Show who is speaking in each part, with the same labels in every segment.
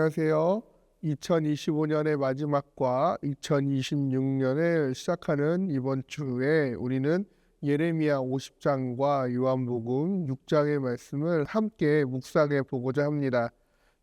Speaker 1: 안녕하세요. 2025년의 마지막과 2026년을 시작하는 이번 주에 우리는 예레미야 50장과 요한복음 6장의 말씀을 함께 묵상해 보고자 합니다.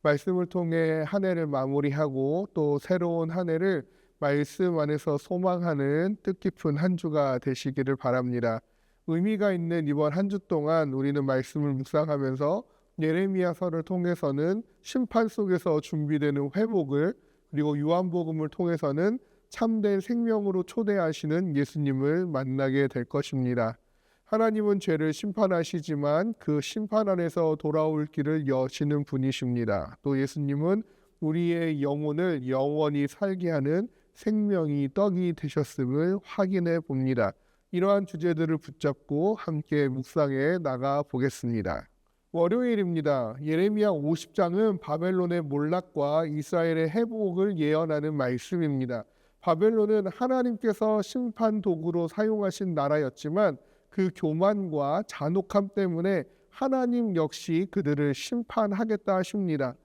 Speaker 1: 말씀을 통해 한 해를 마무리하고 또 새로운 한 해를 말씀 안에서 소망하는 뜻깊은 한 주가 되시기를 바랍니다. 의미가 있는 이번 한 주 동안 우리는 말씀을 묵상하면서 예레미야서를 통해서는 심판 속에서 준비되는 회복을, 그리고 요한복음을 통해서는 참된 생명으로 초대하시는 예수님을 만나게 될 것입니다. 하나님은 죄를 심판하시지만 그 심판 안에서 돌아올 길을 여시는 분이십니다. 또 예수님은 우리의 영혼을 영원히 살게 하는 생명이 떡이 되셨음을 확인해 봅니다. 이러한 주제들을 붙잡고 함께 묵상해 나가 보겠습니다. 월요일입니다. 예레미야 50장은 바벨론의 몰락과 이스라엘의 회복을 예언하는 말씀입니다. 바벨론은 하나님께서 심판 도구로 사용하신 나라였지만 그 교만과 잔혹함 때문에 하나님 역시 그들을 심판하겠다 하십니다.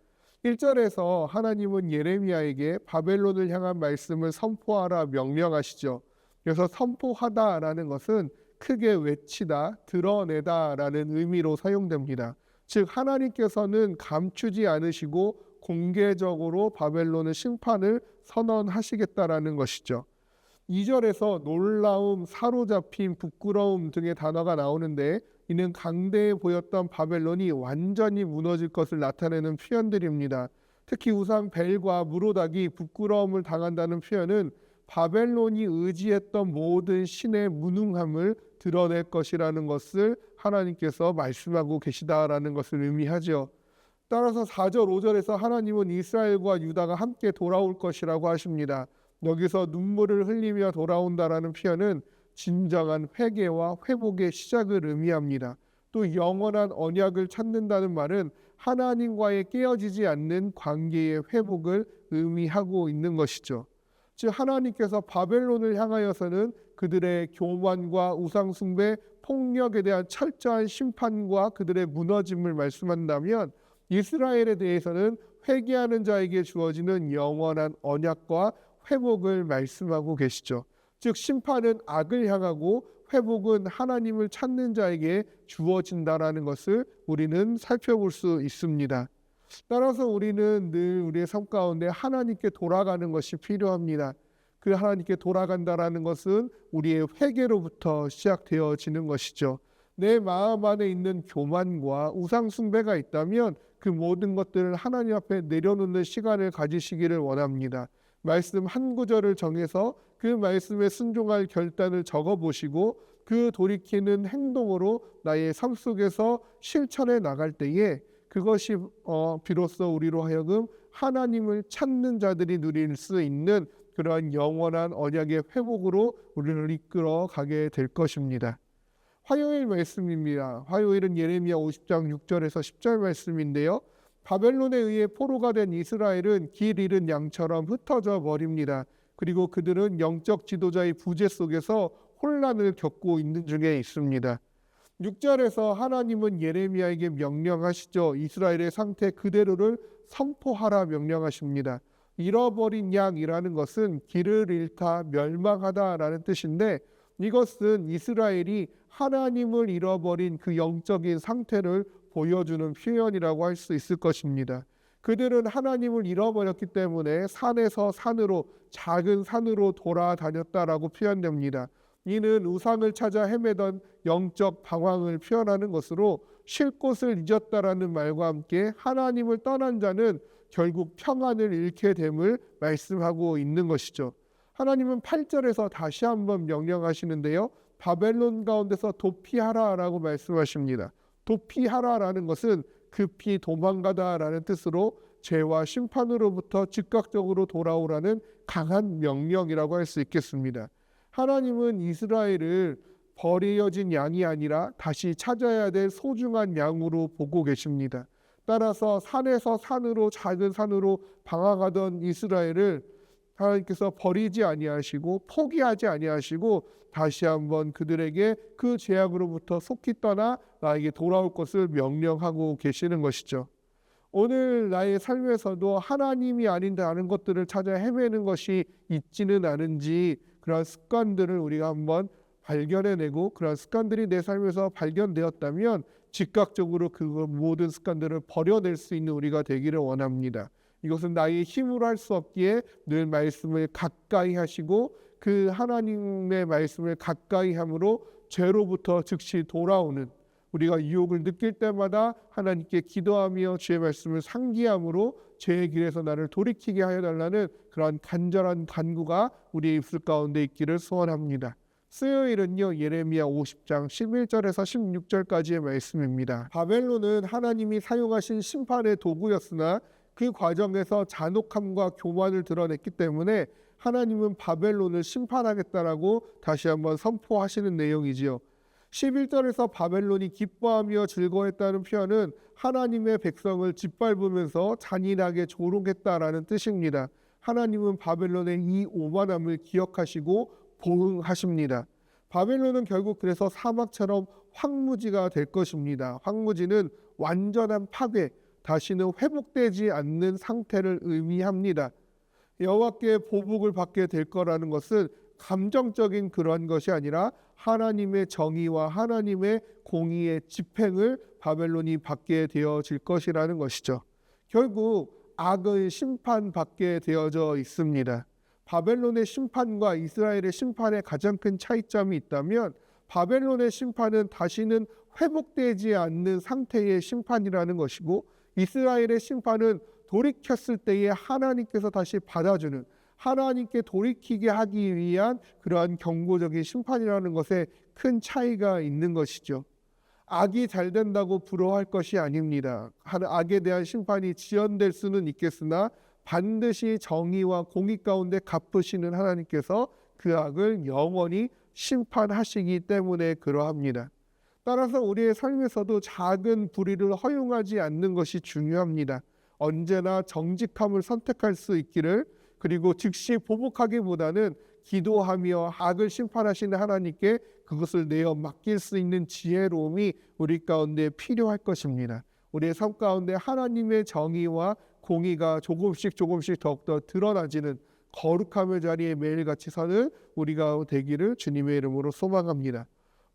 Speaker 1: 1절에서 하나님은 예레미야에게 바벨론을 향한 말씀을 선포하라 명령하시죠. 그래서 선포하다라는 것은 크게 외치다, 드러내다라는 의미로 사용됩니다. 즉 하나님께서는 감추지 않으시고 공개적으로 바벨론의 심판을 선언하시겠다라는 것이죠. 2절에서 놀라움, 사로잡힘, 부끄러움 등의 단어가 나오는데 이는 강대해 보였던 바벨론이 완전히 무너질 것을 나타내는 표현들입니다. 특히 우상 벨과 무로닥이 부끄러움을 당한다는 표현은 바벨론이 의지했던 모든 신의 무능함을 드러낼 것이라는 것을 하나님께서 말씀하고 계시다라는 것을 의미하죠. 따라서 4절, 5절에서 하나님은 이스라엘과 유다가 함께 돌아올 것이라고 하십니다. 여기서 눈물을 흘리며 돌아온다라는 표현은 진정한 회개와 회복의 시작을 의미합니다. 또 영원한 언약을 찾는다는 말은 하나님과의 깨어지지 않는 관계의 회복을 의미하고 있는 것이죠. 즉 하나님께서 바벨론을 향하여서는 그들의 교만과 우상숭배, 폭력에 대한 철저한 심판과 그들의 무너짐을 말씀한다면 이스라엘에 대해서는 회개하는 자에게 주어지는 영원한 언약과 회복을 말씀하고 계시죠. 즉 심판은 악을 향하고 회복은 하나님을 찾는 자에게 주어진다라는 것을 우리는 살펴볼 수 있습니다. 따라서 우리는 늘 우리의 삶 가운데 하나님께 돌아가는 것이 필요합니다. 그 하나님께 돌아간다라는 것은 우리의 회개로부터 시작되어지는 것이죠. 내 마음 안에 있는 교만과 우상 숭배가 있다면 그 모든 것들을 하나님 앞에 내려놓는 시간을 가지시기를 원합니다. 말씀 한 구절을 정해서 그 말씀에 순종할 결단을 적어보시고 그 돌이키는 행동으로 나의 삶 속에서 실천해 나갈 때에 그것이 비로소 우리로 하여금 하나님을 찾는 자들이 누릴 수 있는 그러한 영원한 언약의 회복으로 우리를 이끌어 가게 될 것입니다. 화요일 말씀입니다. 화요일은 예레미야 50장 6절에서 10절 말씀인데요. 바벨론에 의해 포로가 된 이스라엘은 길 잃은 양처럼 흩어져 버립니다. 그리고 그들은 영적 지도자의 부재 속에서 혼란을 겪고 있는 중에 있습니다. 6절에서 하나님은 예레미야에게 명령하시죠. 이스라엘의 상태 그대로를 선포하라 명령하십니다. 잃어버린 양이라는 것은 길을 잃다, 멸망하다라는 뜻인데 이것은 이스라엘이 하나님을 잃어버린 그 영적인 상태를 보여주는 표현이라고 할 수 있을 것입니다. 그들은 하나님을 잃어버렸기 때문에 산에서 산으로, 작은 산으로 돌아다녔다라고 표현됩니다. 이는 우상을 찾아 헤매던 영적 방황을 표현하는 것으로 쉴 곳을 잊었다라는 말과 함께 하나님을 떠난 자는 결국 평안을 잃게 됨을 말씀하고 있는 것이죠. 하나님은 8절에서 다시 한번 명령하시는데요. 바벨론 가운데서 도피하라라고 말씀하십니다. 도피하라라는 것은 급히 도망가다라는 뜻으로 죄와 심판으로부터 즉각적으로 돌아오라는 강한 명령이라고 할 수 있겠습니다. 하나님은 이스라엘을 버려진 양이 아니라 다시 찾아야 될 소중한 양으로 보고 계십니다. 따라서 산에서 산으로, 작은 산으로 방황하던 이스라엘을 하나님께서 버리지 아니하시고 포기하지 아니하시고 다시 한번 그들에게 그 죄악으로부터 속히 떠나 나에게 돌아올 것을 명령하고 계시는 것이죠. 오늘 나의 삶에서도 하나님이 아닌 다른 것들을 찾아 헤매는 것이 있지는 않은지 그런 습관들을 우리가 한번 발견해내고, 그런 습관들이 내 삶에서 발견되었다면 즉각적으로 그 모든 습관들을 버려낼 수 있는 우리가 되기를 원합니다. 이것은 나의 힘으로 할 수 없기에 늘 말씀을 가까이 하시고, 그 하나님의 말씀을 가까이 함으로 죄로부터 즉시 돌아오는, 우리가 유혹을 느낄 때마다 하나님께 기도하며 주의 말씀을 상기함으로 죄의 길에서 나를 돌이키게 하여 달라는 그러한 간절한 간구가 우리의 입술 가운데 있기를 소원합니다. 수요일은요, 예레미야 50장 11절에서 16절까지의 말씀입니다. 바벨론은 하나님이 사용하신 심판의 도구였으나 그 과정에서 잔혹함과 교만을 드러냈기 때문에 하나님은 바벨론을 심판하겠다라고 다시 한번 선포하시는 내용이지요. 11절에서 바벨론이 기뻐하며 즐거워했다는 표현은 하나님의 백성을 짓밟으면서 잔인하게 조롱했다라는 뜻입니다. 하나님은 바벨론의 이 오만함을 기억하시고 보응하십니다. 바벨론은 결국 그래서 사막처럼 황무지가 될 것입니다. 황무지는 완전한 파괴, 다시는 회복되지 않는 상태를 의미합니다. 여호와께 보복을 받게 될 거라는 것은 감정적인 그런 것이 아니라 하나님의 정의와 하나님의 공의의 집행을 바벨론이 받게 되어질 것이라는 것이죠. 결국 악의 심판받게 되어져 있습니다. 바벨론의 심판과 이스라엘의 심판의 가장 큰 차이점이 있다면, 바벨론의 심판은 다시는 회복되지 않는 상태의 심판이라는 것이고, 이스라엘의 심판은 돌이켰을 때에 하나님께서 다시 받아주는, 하나님께 돌이키게 하기 위한 그러한 경고적인 심판이라는 것에 큰 차이가 있는 것이죠. 악이 잘 된다고 부러워할 것이 아닙니다. 악에 대한 심판이 지연될 수는 있겠으나 반드시 정의와 공의 가운데 갚으시는 하나님께서 그 악을 영원히 심판하시기 때문에 그러합니다. 따라서 우리의 삶에서도 작은 불의를 허용하지 않는 것이 중요합니다. 언제나 정직함을 선택할 수 있기를, 그리고 즉시 보복하기보다는 기도하며 악을 심판하시는 하나님께 그것을 내어 맡길 수 있는 지혜로움이 우리 가운데 필요할 것입니다. 우리의 삶 가운데 하나님의 정의와 공의가 조금씩 더욱더 드러나지는 거룩함의 자리에 매일같이 서는 우리가 되기를 주님의 이름으로 소망합니다.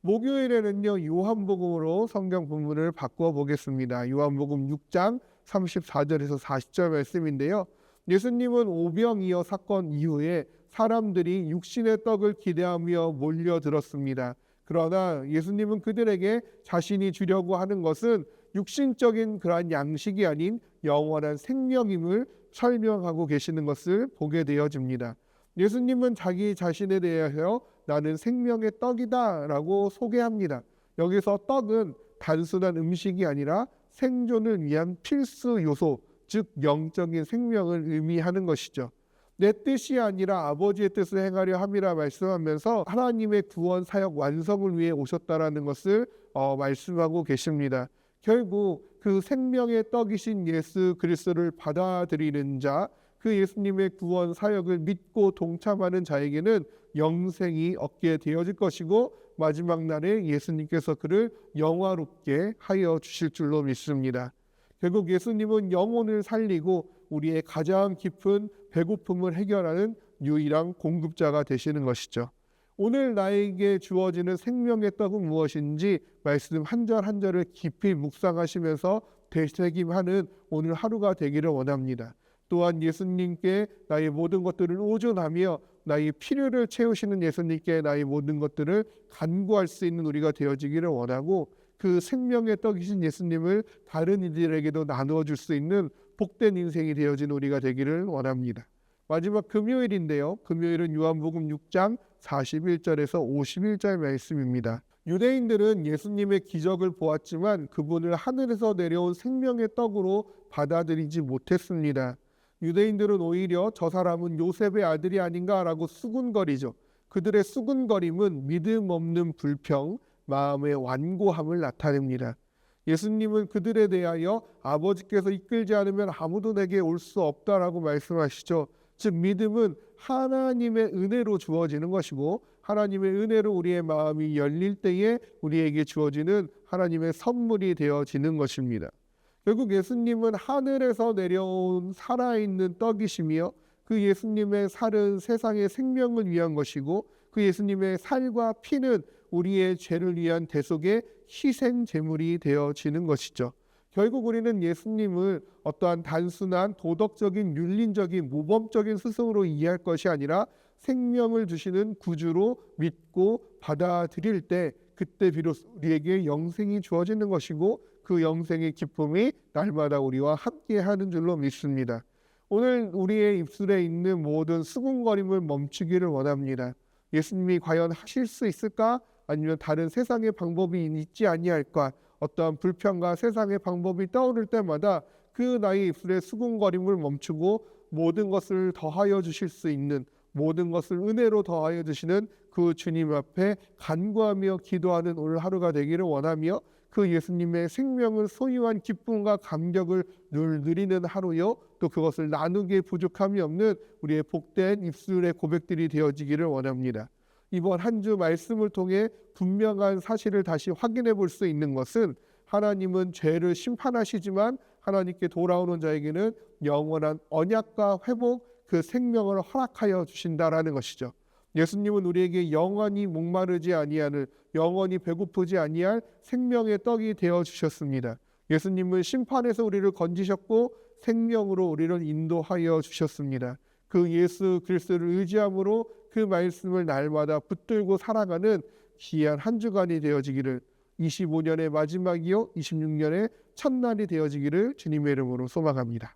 Speaker 1: 목요일에는요, 요한복음으로 성경 본문을 바꿔 보겠습니다. 요한복음 6장 34절에서 40절 말씀인데요. 예수님은 오병이어 사건 이후에 사람들이 육신의 떡을 기대하며 몰려들었습니다. 그러나 예수님은 그들에게 자신이 주려고 하는 것은 육신적인 그러한 양식이 아닌 영원한 생명임을 설명하고 계시는 것을 보게 되어집니다. 예수님은 자기 자신에 대하여 나는 생명의 떡이다 라고 소개합니다. 여기서 떡은 단순한 음식이 아니라 생존을 위한 필수 요소, 즉 영적인 생명을 의미하는 것이죠. 내 뜻이 아니라 아버지의 뜻을 행하려 함이라 말씀하면서 하나님의 구원 사역 완성을 위해 오셨다라는 것을 말씀하고 계십니다. 결국 그 생명의 떡이신 예수 그리스도를 받아들이는 자, 그 예수님의 구원 사역을 믿고 동참하는 자에게는 영생이 얻게 되어질 것이고, 마지막 날에 예수님께서 그를 영화롭게 하여 주실 줄로 믿습니다. 결국 예수님은 영혼을 살리고 우리의 가장 깊은 배고픔을 해결하는 유일한 공급자가 되시는 것이죠. 오늘 나에게 주어지는 생명의 떡은 무엇인지 말씀 한 절 한 절을 깊이 묵상하시면서 되새김하는 오늘 하루가 되기를 원합니다. 또한 예수님께 나의 모든 것들을 의존하며 나의 필요를 채우시는 예수님께 나의 모든 것들을 간구할 수 있는 우리가 되어지기를 원하고, 그 생명의 떡이신 예수님을 다른 이들에게도 나누어 줄 수 있는 복된 인생이 되어진 우리가 되기를 원합니다. 마지막 금요일인데요. 금요일은 요한복음 6장 41절에서 51절 말씀입니다. 유대인들은 예수님의 기적을 보았지만 그분을 하늘에서 내려온 생명의 떡으로 받아들이지 못했습니다. 유대인들은 오히려 저 사람은 요셉의 아들이 아닌가라고 수군거리죠. 그들의 수군거림은 믿음 없는 불평, 마음의 완고함을 나타냅니다. 예수님은 그들에 대하여 아버지께서 이끌지 않으면 아무도 내게 올 수 없다라고 말씀하시죠. 즉 믿음은 하나님의 은혜로 주어지는 것이고, 하나님의 은혜로 우리의 마음이 열릴 때에 우리에게 주어지는 하나님의 선물이 되어지는 것입니다. 결국 예수님은 하늘에서 내려온 살아있는 떡이시며 그 예수님의 살은 세상의 생명을 위한 것이고 그 예수님의 살과 피는 우리의 죄를 위한 대속의 희생 제물이 되어지는 것이죠. 결국 우리는 예수님을 어떠한 단순한 도덕적인 윤리적인 모범적인 스승으로 이해할 것이 아니라 생명을 주시는 구주로 믿고 받아들일 때 그때 비로소 우리에게 영생이 주어지는 것이고 그 영생의 기쁨이 날마다 우리와 함께하는 줄로 믿습니다. 오늘 우리의 입술에 있는 모든 수군거림을 멈추기를 원합니다. 예수님이 과연 하실 수 있을까? 아니면 다른 세상의 방법이 있지 아니할까? 어떠한 불평과 세상의 방법이 떠오를 때마다 그 나의 입술의 수군거림을 멈추고 모든 것을 더하여 주실 수 있는 모든 것을 은혜로 더하여 주시는 그 주님 앞에 간구하며 기도하는 오늘 하루가 되기를 원하며 그 예수님의 생명을 소유한 기쁨과 감격을 늘 누리는 하루요 또 그것을 나누기에 부족함이 없는 우리의 복된 입술의 고백들이 되어지기를 원합니다. 이번 한 주 말씀을 통해 분명한 사실을 다시 확인해 볼 수 있는 것은 하나님은 죄를 심판하시지만 하나님께 돌아오는 자에게는 영원한 언약과 회복 그 생명을 허락하여 주신다라는 것이죠. 예수님은 우리에게 영원히 목마르지 아니하는 영원히 배고프지 아니할 생명의 떡이 되어 주셨습니다. 예수님은 심판에서 우리를 건지셨고 생명으로 우리를 인도하여 주셨습니다. 그 예수 그리스도를 의지함으로 그 말씀을 날마다 붙들고 살아가는 귀한 한 주간이 되어지기를 25년의 마지막이요 26년의 첫날이 되어지기를 주님의 이름으로 소망합니다.